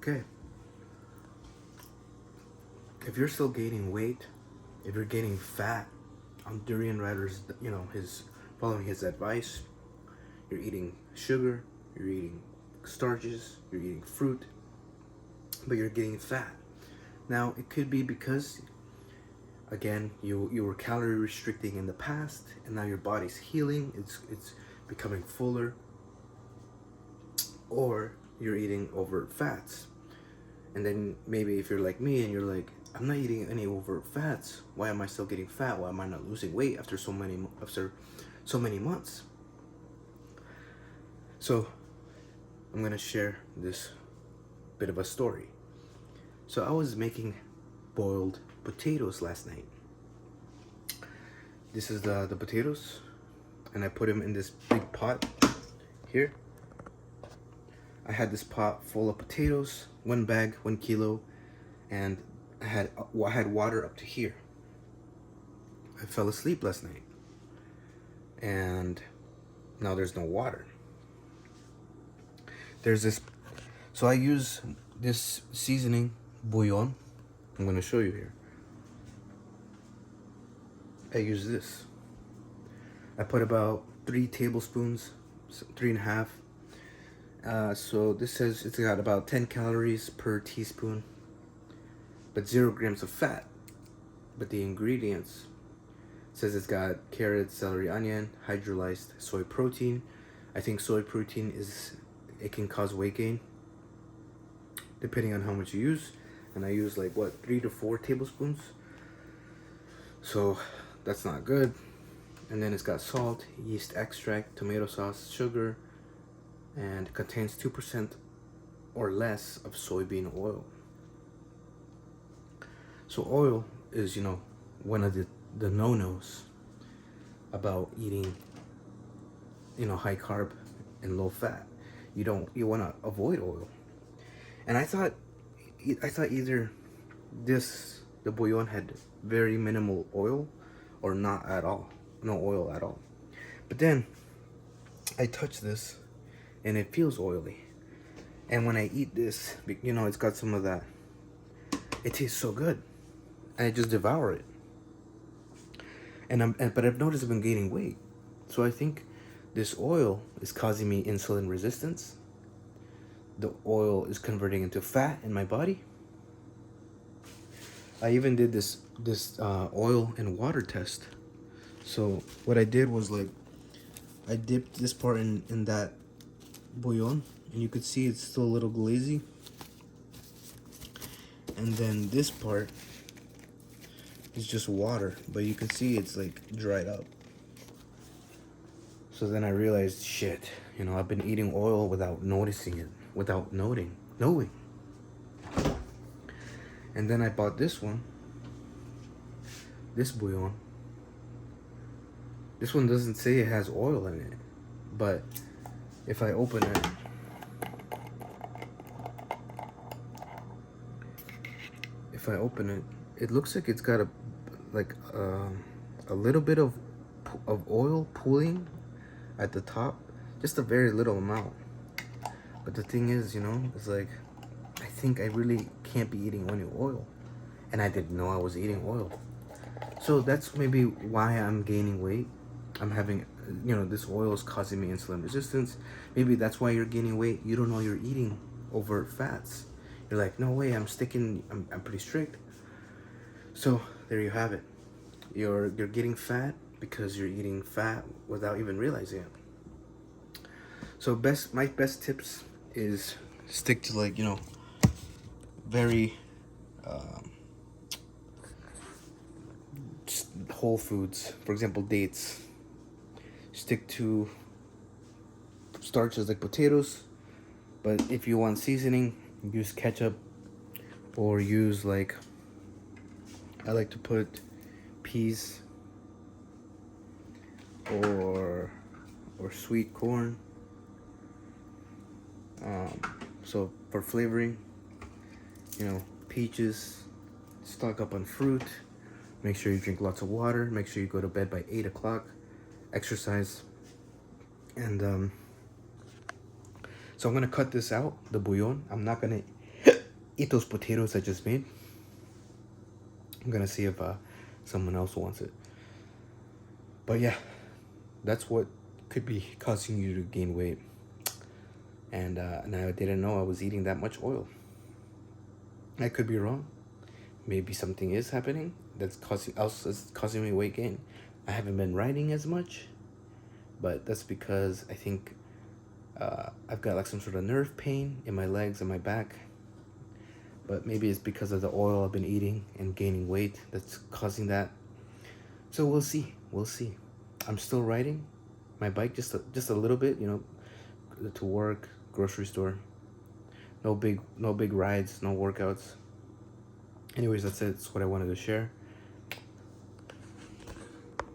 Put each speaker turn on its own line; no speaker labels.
Okay. If you're still gaining weight, if you're gaining fat on Durianrider's, his following his advice, you're eating sugar, you're eating starches, you're eating fruit, but you're getting fat. Now, it could be because, again, you were calorie restricting in the past, and now your body's healing. It's becoming fuller, or you're eating overt fats. And then maybe if you're like me and you're like, I'm not eating any overt fats, why am I still getting fat? Why am I not losing weight after so many months? So I'm gonna share this bit of a story. So I was making boiled potatoes last night. This is the potatoes, and I put them in this big pot here. I had this pot full of potatoes, 1 bag, 1 kilo, and I had water up to here. I fell asleep last night, and now there's no water. There's this, so I use this seasoning bouillon. I'm gonna show you here. I use this. I put about 3 tablespoons, 3.5. So this says it's got about 10 calories per teaspoon, but 0 grams of fat. But the ingredients says it's got carrot, celery, onion, hydrolyzed soy protein. I think soy protein it can cause weight gain depending on how much you use, and I use like 3 to 4 tablespoons. So that's not good. And then it's got salt, yeast extract, tomato sauce, sugar, and contains 2% or less of soybean oil. So oil is, one of the no-nos about eating, high carb and low fat. You want to avoid oil. And I thought either the bouillon had very minimal oil or not at all, no oil at all. But then I touch this and it feels oily. And when I eat this, it's got some of that. It tastes so good. And I just devour it. But I've noticed I've been gaining weight. So I think this oil is causing me insulin resistance. The oil is converting into fat in my body. I even did this oil and water test. So what I did was I dipped this part in that bouillon, and you could see it's still a little glazy. And then this part is just water, but you can see it's dried up. So then I realized, shit, I've been eating oil without noticing it, without knowing. And then I bought this one, this bouillon. This one doesn't say it has oil in it, but if I open it, it looks like it's got a little bit of oil pooling at the top, just a very little amount. But the thing is, it's I think I really can't be eating any oil, and I didn't know I was eating oil. So that's maybe why I'm gaining weight. I'm having, this oil is causing me insulin resistance. Maybe that's why you're gaining weight. You don't know you're eating overt fats. You're like, no way, I'm pretty strict. So there you have it. You're getting fat because you're eating fat without even realizing it. So my best tips is stick to very whole foods. For example, dates. Stick to starches like potatoes, but if you want seasoning, use ketchup, or use I like to put peas or sweet corn. So for flavoring, peaches. Stock up on fruit. Make sure you drink lots of water. Make sure you go to bed by 8 o'clock. Exercise. And so I'm gonna cut this out, the bouillon. I'm not gonna eat those potatoes I just made. I'm gonna see if someone else wants it. But yeah, that's what could be causing you to gain weight. And I didn't know I was eating that much oil. I could be wrong. Maybe something is happening that's causing me weight gain. I haven't been riding as much, but that's because I think I've got like some sort of nerve pain in my legs and my back. But maybe it's because of the oil I've been eating and gaining weight that's causing that. So we'll see. We'll see. I'm still riding my bike just a little bit, to work, grocery store. No big rides, no workouts. Anyways, that's it. That's what I wanted to share.